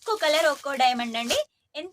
ఒక్కో కలర్ ఒక్కో డైమండ్ అండి.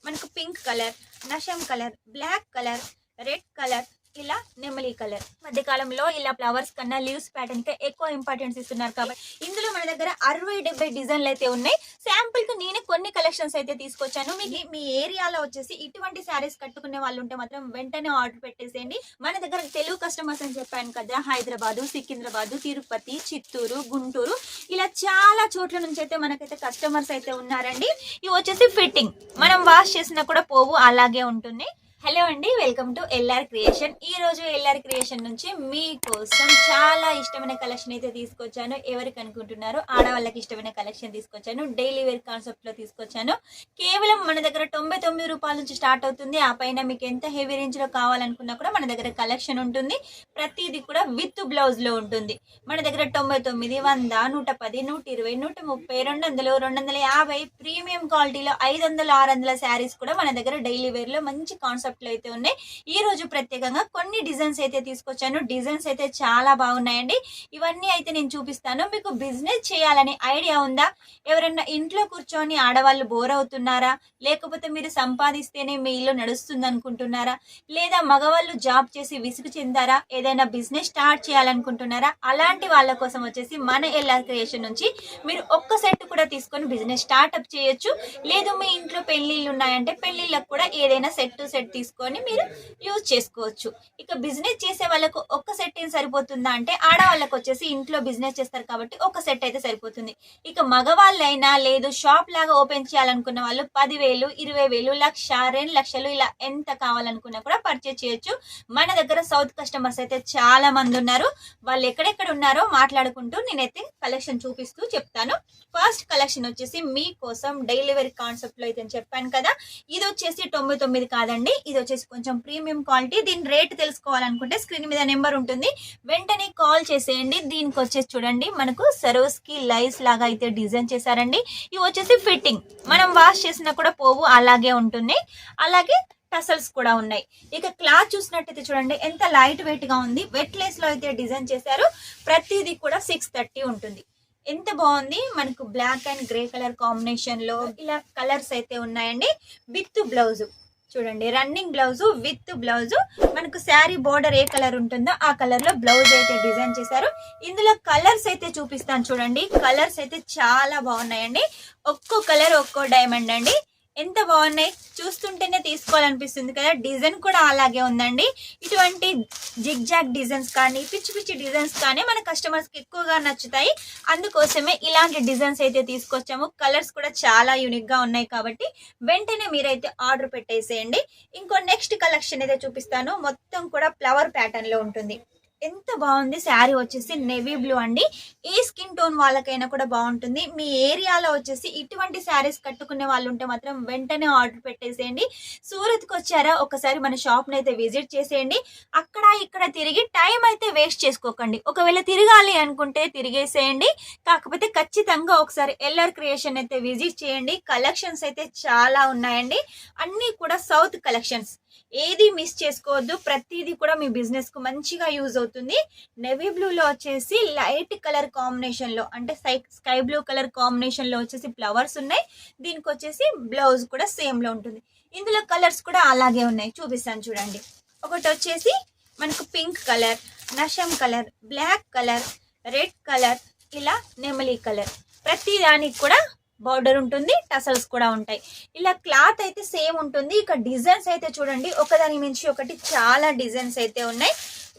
మనకు పింక్ కలర్, నషం colour, black colour, red colour, ఇలా నెమలి కలర్. మధ్య కాలంలో ఇలా ఫ్లవర్స్ కన్నా లీవ్స్ ప్యాటర్న్ కి ఎక్కువ ఇంపార్టెన్స్ ఇస్తున్నారు కాబట్టి ఇందులో మన దగ్గర 60-70 డిజైన్లు అయితే ఉన్నాయి. శాంపుల్ కి నేను కొన్ని కలెక్షన్స్ అయితే తీసుకొచ్చాను. మీకు మీ ఏరియాలో వచ్చేసి ఇటువంటి శారీస్ కట్టుకునే వాళ్ళు ఉంటే మాత్రం వెంటనే ఆర్డర్ పెట్టేసేయండి. మన దగ్గర తెలుగు కస్టమర్స్ అని చెప్పాను కదా, హైదరాబాద్, సికింద్రాబాద్, తిరుపతి, చిత్తూరు, గుంటూరు ఇలా చాలా చోట్ల నుంచి అయితే మనకైతే కస్టమర్స్ అయితే ఉన్నారండి. ఇవి వచ్చేసి ఫిట్టింగ్, మనం వాష్ చేసినా కూడా పోవు, అలాగే ఉంటుంది. హలో అండి, వెల్కమ్ టు ఎల్ఆర్ క్రియేషన్. ఈ రోజు ఎల్ఆర్ క్రియేషన్ నుంచి మీకోసం చాలా ఇష్టమైన కలెక్షన్ అయితే తీసుకొచ్చాను. ఎవరికి అనుకుంటున్నారు, ఆడవాళ్ళకి ఇష్టమైన కలెక్షన్ తీసుకొచ్చాను. డైలీ వేర్ కాన్సెప్ట్ లో తీసుకొచ్చాను. కేవలం మన దగ్గర 99 రూపాయల నుంచి స్టార్ట్ అవుతుంది. ఆ పైన మీకు ఎంత హెవీ రేంజ్ లో కావాలనుకున్నా కూడా మన దగ్గర కలెక్షన్ ఉంటుంది. ప్రతిదీ కూడా విత్ బ్లౌజ్ లో ఉంటుంది. మన దగ్గర 99, 100, 110, 120, 130, 200, 250 ప్రీమియం క్వాలిటీలో 500, 600 శారీస్ కూడా మన దగ్గర డైలీ వేర్ లో మంచి కాన్సెప్ట్ అయితే ఉన్నాయి. ఈ రోజు ప్రత్యేకంగా కొన్ని డిజైన్స్ అయితే తీసుకొచ్చాను. డిజైన్స్ అయితే చాలా బాగున్నాయండి. ఇవన్నీ అయితే నేను చూపిస్తాను. మీకు బిజినెస్ చేయాలని ఐడియా ఉందా? ఎవరైనా ఇంట్లో కూర్చొని ఆడవాళ్ళు బోర్ అవుతున్నారా? లేకపోతే మీరు సంపాదిస్తేనే మీ ఇల్లు నడుస్తుంది అనుకుంటున్నారా? లేదా మగవాళ్ళు జాబ్ చేసి విసుగు చెందారా? ఏదైనా బిజినెస్ స్టార్ట్ చేయాలనుకుంటున్నారా? అలాంటి వాళ్ళ కోసం వచ్చేసి మన ఎల్ఆర్ క్రియేషన్ నుంచి మీరు ఒక్క సెట్ కూడా తీసుకొని బిజినెస్ స్టార్ట్అప్ చేయొచ్చు. లేదు మీ ఇంట్లో పెళ్లిళ్ళు ఉన్నాయంటే పెళ్లిళ్ళకు కూడా ఏదైనా సెట్ తీసుకొని మీరు యూజ్ చేసుకోవచ్చు. ఇక బిజినెస్ చేసే వాళ్ళకు ఒక్క సెట్ ఏం సరిపోతుందా అంటే, ఆడవాళ్ళకు వచ్చేసి ఇంట్లో బిజినెస్ చేస్తారు కాబట్టి ఒక సెట్ అయితే సరిపోతుంది. ఇక మగవాళ్ళైనా లేదు షాప్ లాగా ఓపెన్ చేయాలనుకున్న వాళ్ళు 10,000, 20,000, 1,00,000, 2 లక్షలు ఇలా ఎంత కావాలనుకున్నా కూడా పర్చేజ్ చేయొచ్చు. మన దగ్గర సౌత్ కస్టమర్స్ అయితే చాలా మంది ఉన్నారు. వాళ్ళు ఎక్కడెక్కడ ఉన్నారో మాట్లాడుకుంటూ నేనైతే కలెక్షన్ చూపిస్తూ చెప్తాను. ఫస్ట్ కలెక్షన్ వచ్చేసి మీకోసం డైలీ వేర్ కాన్సెప్ట్ లో అయితే చెప్పాను కదా, ఇది వచ్చేసి 99 కాదండి, ఇది వచ్చేసి కొంచెం ప్రీమియం క్వాలిటీ. దీని రేట్ తెలుసుకోవాలనుకుంటే స్క్రీన్ మీద నెంబర్ ఉంటుంది, వెంటనే కాల్ చేసేయండి. దీనికి వచ్చేసి చూడండి, మనకు సరోస్కి లైస్ లాగా అయితే డిజైన్ చేశారండి. ఇవి వచ్చేసి ఫిట్టింగ్, మనం వాష్ చేసినా కూడా పోవు, అలాగే ఉంటుంది. అలాగే టసల్స్ కూడా ఉన్నాయి. ఇక క్లాత్ చూసినట్టయితే చూడండి ఎంత లైట్ వెయిట్ గా ఉంది. వెట్ లేస్ లో అయితే డిజైన్ చేశారు. ప్రతిదీ కూడా 630 ఉంటుంది. ఎంత బాగుంది. మనకు black and grey colour combination లో ఇలా కలర్స్ అయితే ఉన్నాయండి. విత్ బ్లౌజ్ చూడండి, రన్నింగ్ బ్లౌజ్ విత్ బ్లౌజ్. మనకు శారీ బోర్డర్ ఏ కలర్ ఉంటుందో ఆ కలర్ లో బ్లౌజ్ అయితే డిజైన్ చేశారు. ఇందులో కలర్స్ అయితే చూపిస్తాను చూడండి. కలర్స్ అయితే చాలా బాగున్నాయండి. ఒక్కో కలర్ ఒక్కో డైమండ్ అండి. ఎంత బాగున్నాయి, చూస్తుంటేనే తీసుకోవాలనిపిస్తుంది కదా. డిజైన్ కూడా అలాగే ఉందండి. ఇటువంటి జిగ్ జాగ్ డిజైన్స్ కానీ పిచ్చి పిచ్చి డిజైన్స్ కానీ మన కస్టమర్స్ కి ఎక్కువగా నచ్చుతాయి. అందుకోసమే ఇలాంటి డిజైన్స్ అయితే తీసుకొచ్చాము. కలర్స్ కూడా చాలా యూనిక్ గా ఉన్నాయి కాబట్టి వెంటనే మీరైతే ఆర్డర్ పెట్టేసేయండి. ఇంకో నెక్స్ట్ కలెక్షన్ అయితే చూపిస్తాను. మొత్తం కూడా ఫ్లవర్ ప్యాటర్న్ లో ఉంటుంది. ఎంత బాగుంది. శారీ వచ్చేసి నేవీ బ్లూ అండి. ఏ స్కిన్ టోన్ వాళ్ళకైనా కూడా బాగుంటుంది. మీ ఏరియాలో వచ్చేసి ఇటువంటి శారీస్ కట్టుకునే వాళ్ళు ఉంటే మాత్రం వెంటనే ఆర్డర్ పెట్టేసేయండి. సూరత్కి వచ్చారా, ఒకసారి మన షాప్ని అయితే విజిట్ చేసేయండి. అక్కడ ఇక్కడ తిరిగి టైం అయితే వేస్ట్ చేసుకోకండి. ఒకవేళ తిరగాలి అనుకుంటే తిరిగేసేయండి. కాకపోతే ఖచ్చితంగా ఒకసారి ఎల్ఆర్ క్రియేషన్ అయితే విజిట్ చేయండి. కలెక్షన్స్ అయితే చాలా ఉన్నాయండి. అన్నీ కూడా సౌత్ కలెక్షన్స్, ఏది మిస్ చేసుకోవద్దు. ప్రతిదీ కూడా మీ బిజినెస్ కు మంచిగా యూజ్ అవుతుంది. నెవీ బ్లూ లో వచ్చేసి లైట్ కలర్ కాంబినేషన్ లో అంటే స్కై బ్లూ కలర్ కాంబినేషన్ లో వచ్చేసి ఫ్లవర్స్ ఉన్నాయి. దీనికి వచ్చేసి బ్లౌజ్ కూడా సేమ్ లో ఉంటుంది. ఇందులో కలర్స్ కూడా అలాగే ఉన్నాయి, చూపిస్తాను చూడండి. ఒకటి వచ్చేసి మనకు పింక్ కలర్, నషం colour, black colour, red colour, ఇలా నెమలి కలర్. ప్రతి దానికి కూడా బార్డర్ ఉంటుంది, టసల్స్ కూడా ఉంటాయి. ఇలా క్లాత్ అయితే సేమ్ ఉంటుంది. ఇక డిజైన్స్ అయితే చూడండి, ఒకదాని మించి ఒకటి చాలా డిజైన్స్ అయితే ఉన్నాయి.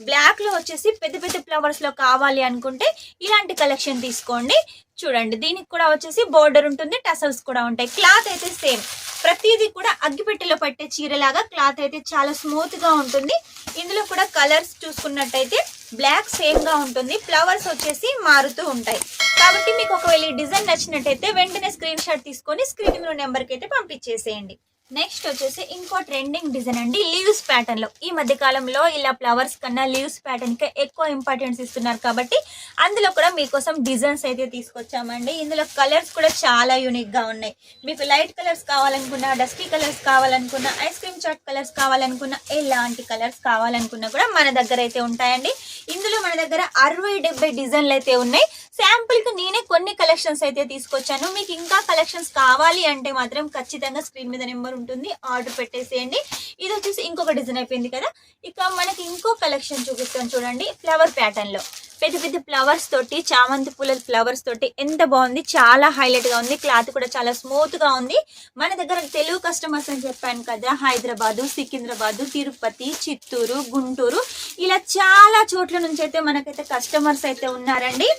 బ్లాక్ లో వచ్చేసి పెద్ద పెద్ద ఫ్లవర్స్ లో కావాలి అనుకుంటే ఇలాంటి కలెక్షన్ తీసుకోండి. చూడండి, దీనికి కూడా వచ్చేసి బోర్డర్ ఉంటుంది, టసల్స్ కూడా ఉంటాయి. క్లాత్ అయితే సేమ్. ప్రతిదీ కూడా అగ్గిపెట్టెలో పట్టే చీరలాగా క్లాత్ అయితే చాలా స్మూత్ గా ఉంటుంది. ఇందులో కూడా కలర్స్ చూసుకున్నట్టయితే బ్లాక్ సేమ్ గా ఉంటుంది. ఫ్లవర్స్ వచ్చేసి మారుతూ ఉంటాయి. కాబట్టి మీకు ఒకవేళ ఈ డిజైన్ నచ్చినట్టయితే వెంటనే స్క్రీన్ షాట్ తీసుకొని స్క్రీన్ నెంబర్కి అయితే పంపించేసేయండి. నెక్స్ట్ వచ్చేసి ఇంకో ట్రెండింగ్ డిజైన్ అండి, లీవ్స్ ప్యాటర్న్ లో. ఈ మధ్య కాలంలో ఇలా ఫ్లవర్స్ కన్నా లీవ్స్ ప్యాటర్న్ కి ఎక్కువ ఇంపార్టెన్స్ ఇస్తున్నారు కాబట్టి అందులో కూడా మీకోసం డిజైన్స్ అయితే తీసుకొచ్చామండి. ఇందులో కలర్స్ కూడా చాలా యూనిక్ గా ఉన్నాయి. మీకు లైట్ కలర్స్ కావాలనుకున్నా, డస్కీ కలర్స్ కావాలనుకున్నా, ఐస్ క్రీమ్ చాట్ కలర్స్ కావాలనుకున్నా, ఎలాంటి కలర్స్ కావాలనుకున్నా కూడా మన దగ్గర అయితే ఉంటాయండి. ఇందులో మన దగ్గర 60-70 డిజైన్లు అయితే ఉన్నాయి. శాంపుల్ కి నేనే కొన్ని కలెక్షన్స్ అయితే తీసుకొచ్చాను. మీకు ఇంకా కలెక్షన్స్ కావాలి అంటే మాత్రం ఖచ్చితంగా స్క్రీన్ మీద నెంబర్ ఉంటుంది, ఆర్డర్ పెట్టేసేయండి. ఇది వచ్చేసి ఇంకొక డిజైన్ అయిపోయింది కదా. ఇక మనకి ఇంకో కలెక్షన్ చూపిస్తాను చూడండి, ఫ్లవర్ ప్యాటర్న్ లో పెద్ద పెద్ద ఫ్లవర్స్ తోటి, చామంతి పూల ఫ్లవర్స్ తోటి ఎంత బాగుంది, చాలా హైలైట్ గా ఉంది. క్లాత్ కూడా చాలా స్మూత్ గా ఉంది. మన దగ్గర తెలుగు కస్టమర్స్ అని చెప్పాను కదా, హైదరాబాదు, సికింద్రాబాదు, తిరుపతి, చిత్తూరు, గుంటూరు ఇలా చాలా చోట్ల నుంచి అయితే మనకైతే కస్టమర్స్ అయితే ఉన్నారండి.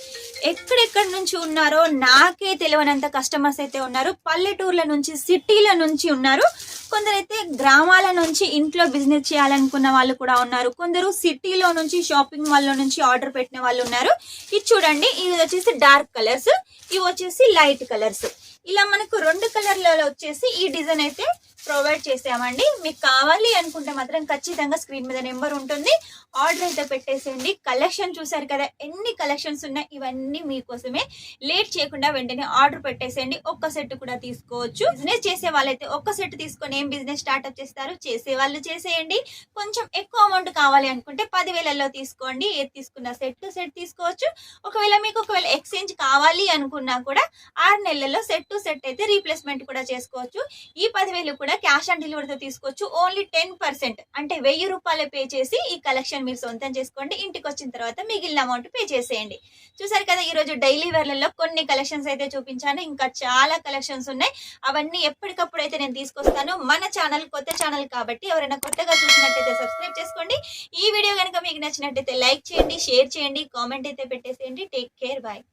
ఎక్కడెక్కడి నుంచి ఉన్నారో నాకే తెలియనంత కస్టమర్స్ అయితే ఉన్నారు. పల్లెటూర్ల నుంచి, సిటీల నుంచి ఉన్నారు. కొందరైతే గ్రామాల నుంచి ఇంట్లో బిజినెస్ చేయాలనుకున్న వాళ్ళు కూడా ఉన్నారు. కొందరు సిటీలో నుంచి, షాపింగ్ మాల్ లో నుంచి ఆర్డర్ పెట్టిన వాళ్ళు ఉన్నారు. ఇది చూడండి, ఇది వచ్చేసి డార్క్ కలర్స్, ఇవి వచ్చేసి లైట్ కలర్స్. ఇలా మనకు 2 కలర్లలో వచ్చేసి ఈ డిజైన్ అయితే ప్రొవైడ్ చేసామండి. మీకు కావాలి అనుకుంటే మాత్రం ఖచ్చితంగా స్క్రీన్ మీద నెంబర్ ఉంటుంది, ఆర్డర్ అయితే పెట్టేసేయండి. కలెక్షన్ చూసారు కదా ఎన్ని కలెక్షన్స్ ఉన్నాయి, ఇవన్నీ మీకోసమే. లేట్ చేయకుండా వెంటనే ఆర్డర్ పెట్టేసేయండి. ఒక్క సెట్ కూడా తీసుకోవచ్చు. బిజినెస్ చేసే వాళ్ళైతే ఒక్క సెట్ తీసుకొని ఏం బిజినెస్ స్టార్ట్అప్ చేస్తారు, చేసే వాళ్ళు చేసేయండి. కొంచెం ఎక్కువ అమౌంట్ కావాలి అనుకుంటే 10,000లో తీసుకోండి. ఏది తీసుకున్న సెట్ తీసుకోవచ్చు. ఒకవేళ మీకు ఎక్స్చేంజ్ కావాలి అనుకున్నా కూడా 6 నెలల్లో సెట్ టు సెట్ అయితే రీప్లేస్మెంట్ కూడా చేసుకోవచ్చు. ఈ 10,000 కూడా క్యాష్ ఆన్ డెలివరీతో తీసుకోవచ్చు. ఓన్లీ 10% అంటే 1000 రూపాయలు పే చేసి ఈ కలెక్షన్ మీరు సొంతం చేసుకోండి. ఇంటికి వచ్చిన తర్వాత మిగిలిన అమౌంట్ పే చేసేయండి. చూసారు కదా, ఈ రోజు డైలీ వేర్లలో కొన్ని కలెక్షన్స్ అయితే చూపించాను. ఇంకా చాలా కలెక్షన్స్ ఉన్నాయి. అవన్నీ ఎప్పటికప్పుడు అయితే నేను తీసుకొస్తాను. మన ఛానల్ కొత్త ఛానల్ కాబట్టి ఎవరైనా కొత్తగా చూసినట్టయితే సబ్స్క్రైబ్ చేసుకోండి. ఈ వీడియో కనుక మీకు నచ్చినట్టయితే లైక్ చేయండి, షేర్ చేయండి, కామెంట్ అయితే పెట్టేసేయండి. Take care, bye.